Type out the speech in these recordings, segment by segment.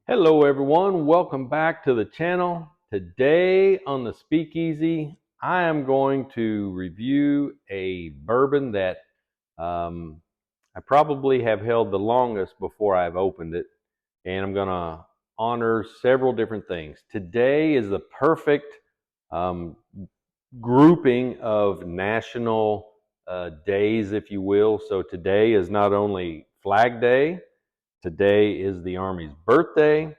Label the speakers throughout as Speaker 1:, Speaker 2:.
Speaker 1: Hello everyone, welcome back to the channel. Today on the Speakeasy, I am going to review a bourbon that I probably have held the longest before I've opened it, and I'm going to honor several different things. Today is the perfect um, grouping of national days, if you will. So today is not only Flag Day, today is the Army's birthday,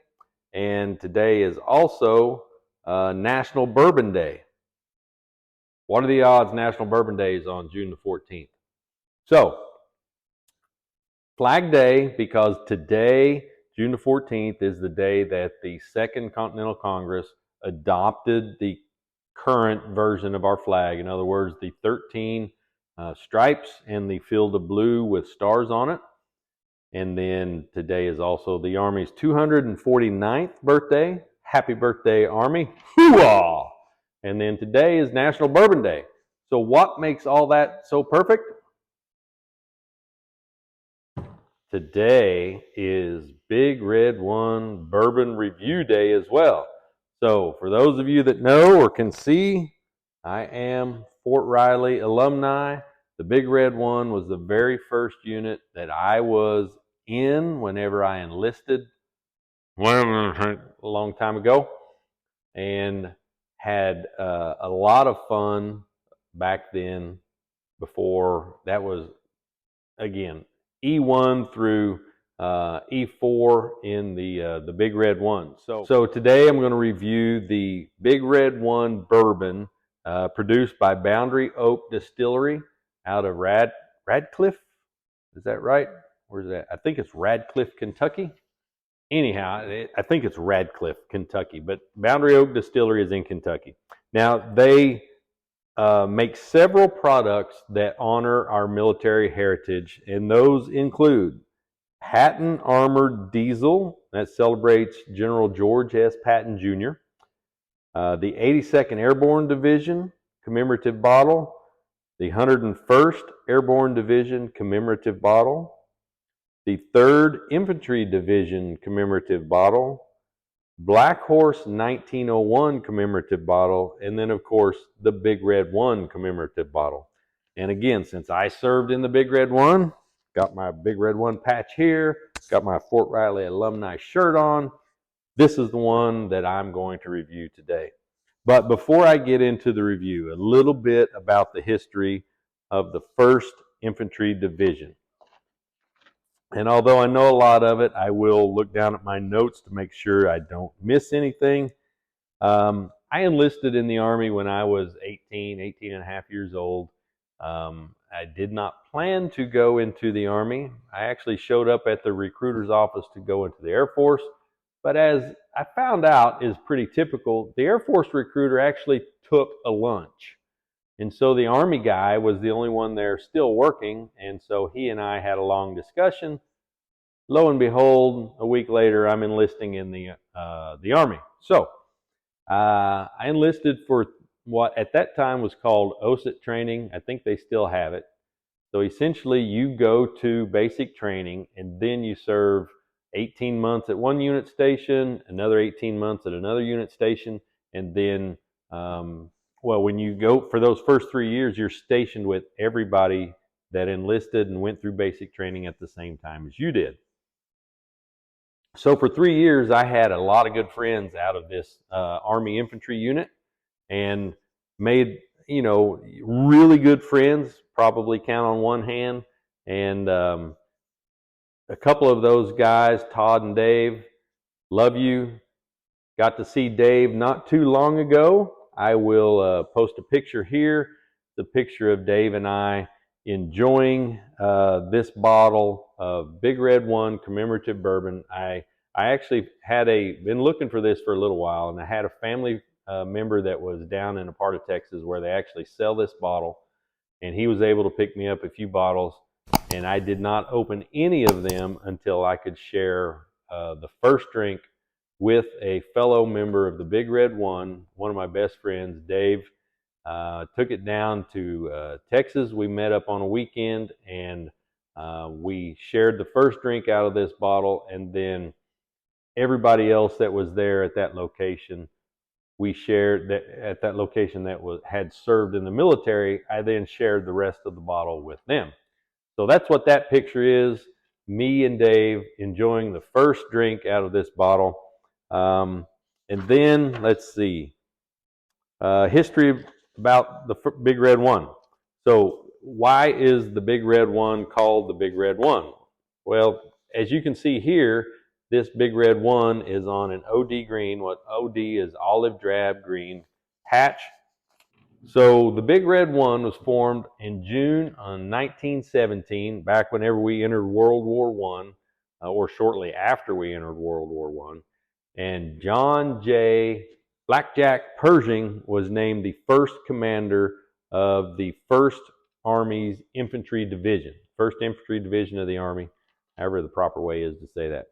Speaker 1: and today is also National Bourbon Day. What are the odds National Bourbon Day is on June the 14th? So, Flag Day, because today, June the 14th, is the day that the Second Continental Congress adopted the current version of our flag. In other words, the 13 stripes and the field of blue with stars on it. And then today is also the Army's 249th birthday. Happy birthday, Army. Hoo-ah! And then today is National Bourbon Day. So what makes all that so perfect? Today is Big Red One Bourbon Review Day as well. So for those of you that know or can see, I am Fort Riley alumni. The Big Red One was the very first unit that I was in whenever I enlisted a long time ago, and had a lot of fun back then. Before that was, again, E1 through E4 in the Big Red One. So today I'm going to review the Big Red One Bourbon produced by Boundary Oak Distillery out of Radcliffe. Is that right? Where's that? I think it's Radcliffe, Kentucky. Anyhow, I think it's Radcliffe, Kentucky, but Boundary Oak Distillery is in Kentucky. Now, they make several products that honor our military heritage, and those include Patton Armored Diesel, that celebrates General George S. Patton Jr., the 82nd Airborne Division commemorative bottle, the 101st Airborne Division commemorative bottle, the 3rd Infantry Division commemorative bottle, Black Horse 1901 commemorative bottle, and then, of course, the Big Red One commemorative bottle. And again, since I served in the Big Red One, got my Big Red One patch here, got my Fort Riley alumni shirt on, this is the one that I'm going to review today. But before I get into the review, a little bit about the history of the 1st Infantry Division. And although I know a lot of it, I will look down at my notes to make sure I don't miss anything. I enlisted in the Army when I was 18 and a half years old. I did not plan to go into the Army. I actually showed up at the recruiter's office to go into the Air Force. But as I found out is pretty typical, the Air Force recruiter actually took a lunch. And so the Army guy was the only one there still working, and so he and I had a long discussion. Lo and behold, a week later, I'm enlisting in the Army. So I enlisted for what at that time was called OSIT training. I think they still have it. So essentially, you go to basic training, and then you serve 18 months at one unit station, another 18 months at another unit station, and then well, when you go for those first 3 years, you're stationed with everybody that enlisted and went through basic training at the same time as you did. So for 3 years, I had a lot of good friends out of this Army infantry unit, and made, really good friends, probably count on one hand. And a couple of those guys, Todd and Dave, love you. Got to see Dave not too long ago. I will post a picture here, the picture of Dave and I enjoying this bottle of Big Red One commemorative bourbon. I actually been looking for this for a little while, and I had a family member that was down in a part of Texas where they actually sell this bottle, and he was able to pick me up a few bottles, and I did not open any of them until I could share the first drink with a fellow member of the Big Red One of my best friends, Dave. Took it down to Texas. We met up on a weekend, and we shared the first drink out of this bottle, and then everybody else that was there at that location, we shared that at that location that had served in the military. I then shared the rest of the bottle with them. So that's what that picture is. Me and Dave enjoying the first drink out of this bottle. And then let's see, history about the Big Red One. So why is the Big Red One called the Big Red One? Well, as you can see here, this Big Red One is on an OD green. What OD is olive drab green patch. So the Big Red One was formed in June on 1917, back whenever we entered World War One, or shortly after we entered World War One. And John J. Blackjack Pershing was named the first commander of the 1st Army's Infantry Division, 1st Infantry Division of the Army, however the proper way is to say that.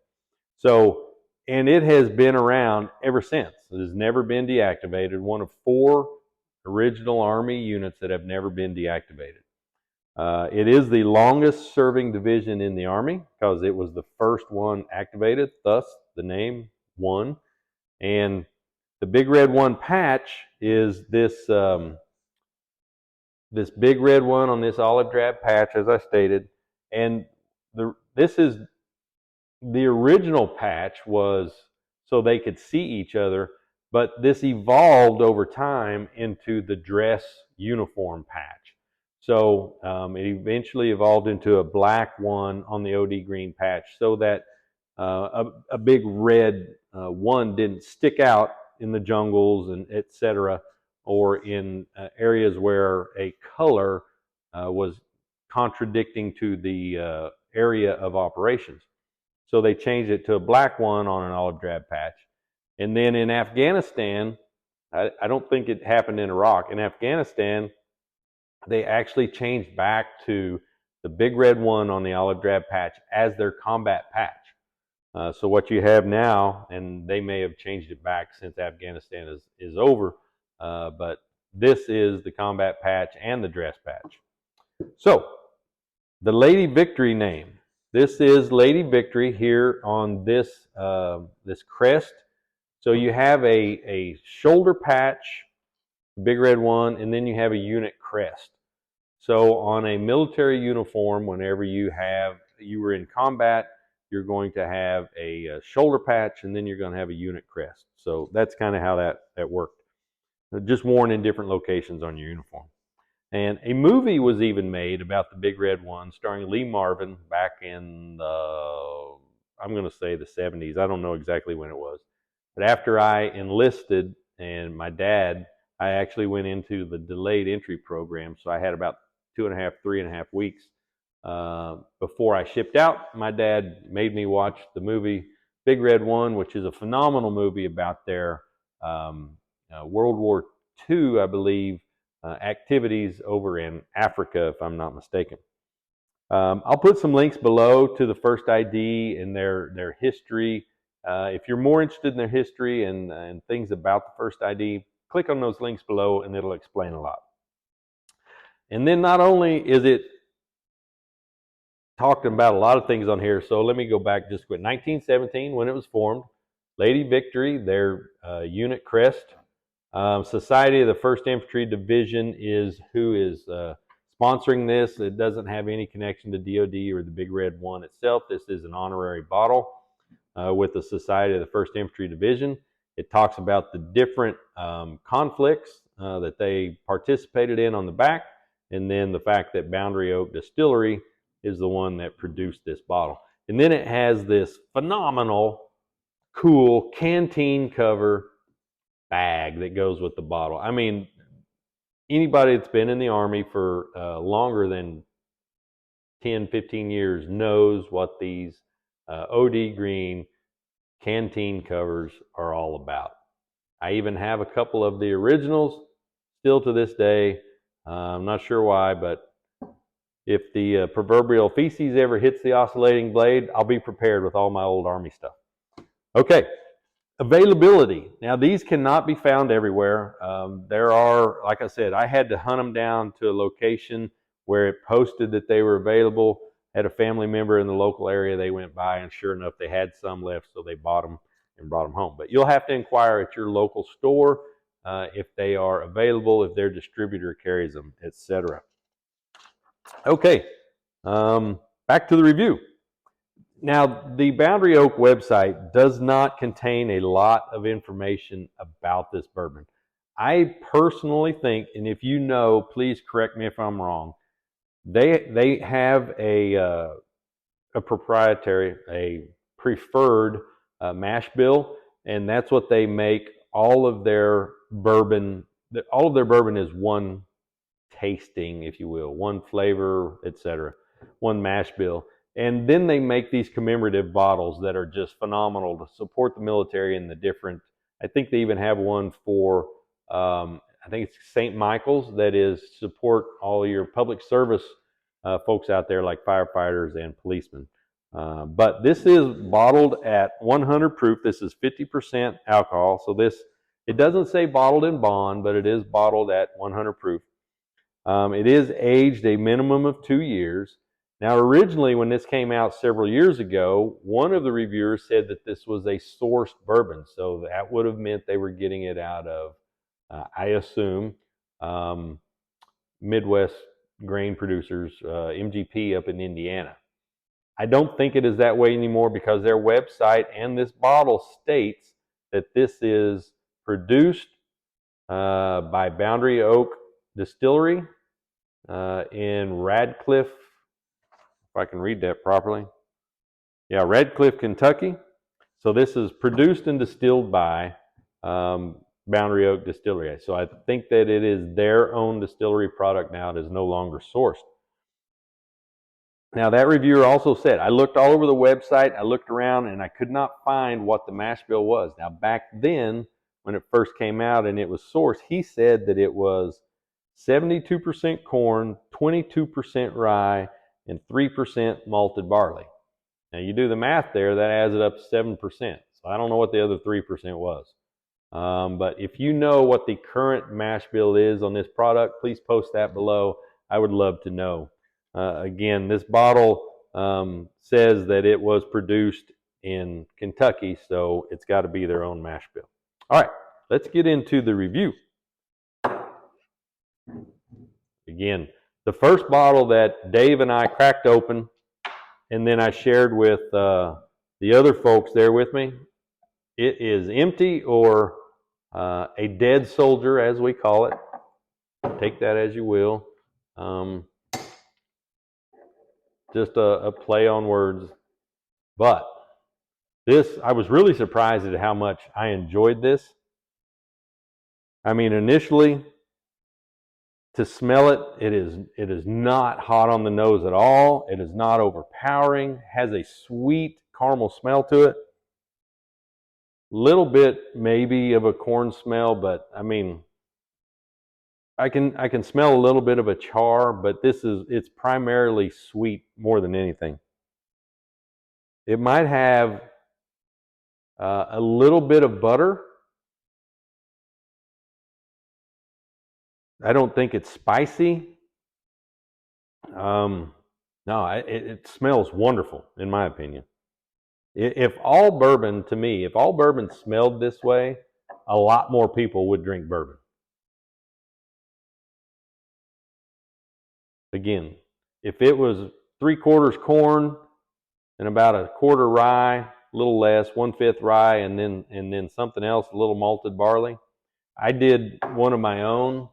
Speaker 1: So, and it has been around ever since. It has never been deactivated. One of 4 original Army units that have never been deactivated. It is the longest serving division in the Army because it was the first one activated, thus the name One. And the Big Red One patch is this this Big Red One on this olive drab patch, as I stated. And this is the original patch was so they could see each other, but this evolved over time into the dress uniform patch. So it eventually evolved into a black one on the OD green patch so that a big red one didn't stick out in the jungles and etc., or in areas where a color was contradicting to the area of operations. So they changed it to a black one on an olive drab patch. And then in Afghanistan, I don't think it happened in Iraq. In Afghanistan, they actually changed back to the Big Red One on the olive drab patch as their combat patch. So what you have now, and they may have changed it back since Afghanistan is over, but this is the combat patch and the dress patch. So the Lady Victory name. This is Lady Victory here on this this crest. So you have a shoulder patch, Big Red One, and then you have a unit crest. So on a military uniform, whenever you were in combat, you're going to have a shoulder patch, and then you're going to have a unit crest. So that's kind of how that worked. Just worn in different locations on your uniform. And a movie was even made about the Big Red One, starring Lee Marvin back in the, I'm going to say the 70s. I don't know exactly when it was. But after I enlisted and my dad, I actually went into the delayed entry program. So I had about 2.5, 3.5 weeks before I shipped out. My dad made me watch the movie Big Red One, which is a phenomenal movie about their World War II, I believe, activities over in Africa, if I'm not mistaken. I'll put some links below to the First ID and their history. If you're more interested in their history and things about the First ID, click on those links below and it'll explain a lot. And then not only is it talking about a lot of things on here, so let me go back just quick. 1917, when it was formed, Lady Victory, their unit crest. Society of the 1st Infantry Division is who is sponsoring this. It doesn't have any connection to DoD or the Big Red One itself. This is an honorary bottle with the Society of the 1st Infantry Division. It talks about the different conflicts that they participated in on the back, and then the fact that Boundary Oak Distillery is the one that produced this bottle. And then it has this phenomenal, cool canteen cover bag that goes with the bottle. I mean, anybody that's been in the Army for longer than 10, 15 years knows what these OD green canteen covers are all about. I even have a couple of the originals still to this day. I'm not sure why, but if the proverbial feces ever hits the oscillating blade, I'll be prepared with all my old Army stuff. Okay. Availability. Now, these cannot be found everywhere. There are, like I said, I had to hunt them down to a location where it posted that they were available. Had a family member in the local area. They went by, and sure enough, they had some left, so they bought them. and brought them home. But you'll have to inquire at your local store if they are available, if their distributor carries them, etc. Okay, back to the review. Now, the Boundary Oak website does not contain a lot of information about this bourbon. I personally think, and if you know, please correct me if I'm wrong, they have a proprietary, a preferred mash bill, and that's what they make all of their bourbon. All of their bourbon is one tasting, if you will, one flavor, etc., one mash bill. And then they make these commemorative bottles that are just phenomenal to support the military and the different. I think they even have one for, I think it's St. Michael's, that is support all your public service folks out there like firefighters and policemen. But this is bottled at 100 proof. This is 50% alcohol. So it doesn't say bottled in bond, but it is bottled at 100 proof. It is aged a minimum of 2 years. Now, originally, when this came out several years ago, one of the reviewers said that this was a sourced bourbon. So that would have meant they were getting it out of, I assume, Midwest grain producers, MGP up in Indiana. I don't think it is that way anymore because their website and this bottle states that this is produced by Boundary Oak Distillery in Radcliffe, if I can read that properly. Yeah, Radcliffe, Kentucky. So this is produced and distilled by Boundary Oak Distillery. So I think that it is their own distillery product now. It is no longer sourced. Now, that reviewer also said, I looked all over the website, I looked around, and I could not find what the mash bill was. Now, back then, when it first came out and it was sourced, he said that it was 72% corn, 22% rye, and 3% malted barley. Now, you do the math there, that adds it up to 7%. So I don't know what the other 3% was. But if you know what the current mash bill is on this product, please post that below. I would love to know. Again, this bottle says that it was produced in Kentucky, so it's got to be their own mash bill. All right, let's get into the review. Again, the first bottle that Dave and I cracked open, and then I shared with the other folks there with me, it is empty, or a dead soldier, as we call it. Take that as you will. Just a play on words. But this, I was really surprised at how much I enjoyed this. I mean, initially, to smell it, it is not hot on the nose at all. It is not overpowering. Has a sweet caramel smell to it. Little bit maybe of a corn smell, but I mean, I can smell a little bit of a char, but it's primarily sweet more than anything. It might have a little bit of butter. I don't think it's spicy. No, it smells wonderful, in my opinion. If all bourbon smelled this way, a lot more people would drink bourbon. Again, if it was 3/4 corn and about a quarter rye, a little less, 1/5 rye, and then something else, a little malted barley. I did one of my own,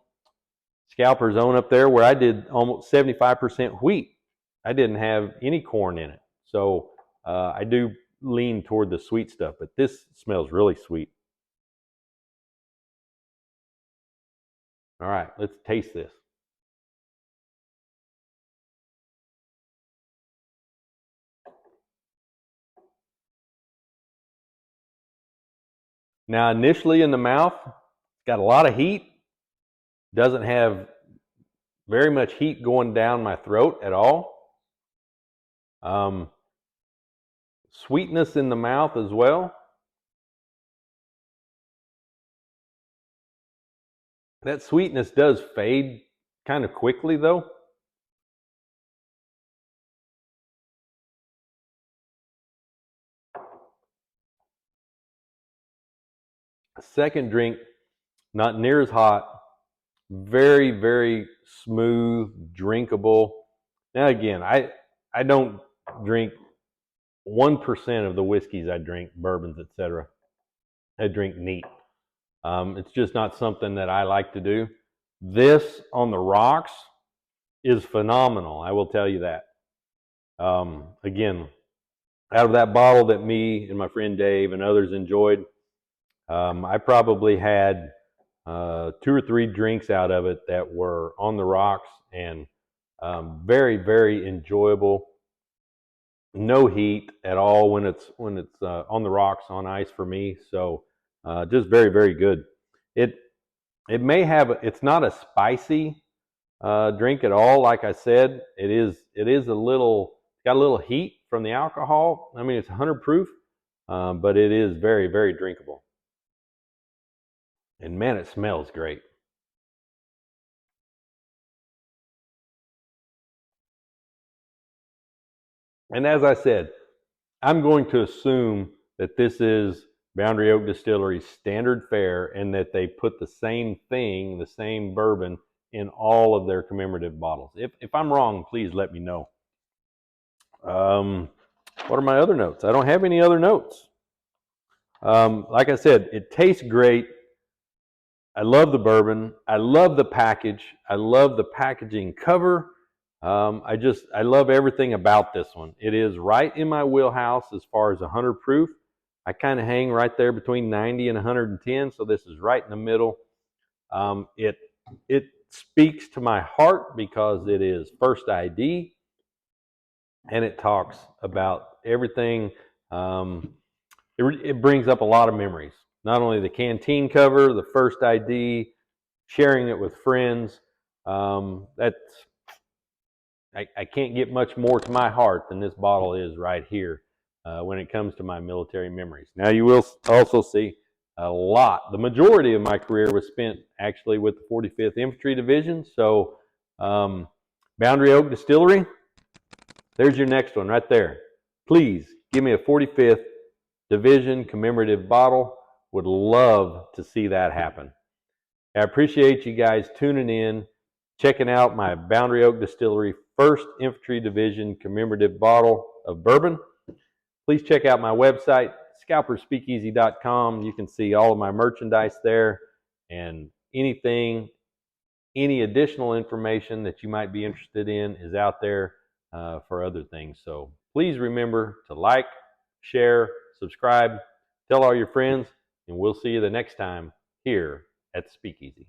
Speaker 1: SCALPER'S own up there, where I did almost 75% wheat. I didn't have any corn in it. So I do lean toward the sweet stuff, but this smells really sweet. All right, let's taste this. Now, initially in the mouth, it's got a lot of heat. Doesn't have very much heat going down my throat at all. Sweetness in the mouth as well. That sweetness does fade kind of quickly though. Second drink, not near as hot, very, very smooth, drinkable. Now again, I don't drink 1% of the whiskeys I drink, bourbons, etc. I drink neat. It's just not something that I like to do. This on the rocks is phenomenal. I will tell you that. Again, out of that bottle that me and my friend Dave and others enjoyed, I probably had 2 or 3 drinks out of it that were on the rocks and very, very enjoyable. No heat at all when it's on the rocks on ice for me. So just very, very good. It may have, it's not a spicy drink at all. Like I said, it is a little, got a little heat from the alcohol. I mean, it's 100 proof, but it is very, very drinkable. And man, it smells great. And as I said, I'm going to assume that this is Boundary Oak Distillery's standard fare and that they put the same thing, the same bourbon, in all of their commemorative bottles. If I'm wrong, please let me know. What are my other notes? I don't have any other notes. Like I said, it tastes great. I love the bourbon. I love the package. I love the packaging cover. I love everything about this one. It is right in my wheelhouse as far as 100 proof. I kind of hang right there between 90 and 110, so this is right in the middle. It speaks to my heart because it is first ID, and it talks about everything. It brings up a lot of memories. Not only the canteen cover, the first ID, sharing it with friends. I can't get much more to my heart than this bottle is right here when it comes to my military memories. Now you will also see a lot. The majority of my career was spent actually with the 45th Infantry Division. So Boundary Oak Distillery, there's your next one right there. Please give me a 45th Division commemorative bottle. Would love to see that happen. I appreciate you guys tuning in, checking out my Boundary Oak Distillery 1st Infantry Division commemorative bottle of bourbon. Please check out my website, SCALPER'S.com. You can see all of my merchandise there, and any additional information that you might be interested in is out there for other things. So please remember to like, share, subscribe, tell all your friends, and we'll see you the next time here at Speakeasy.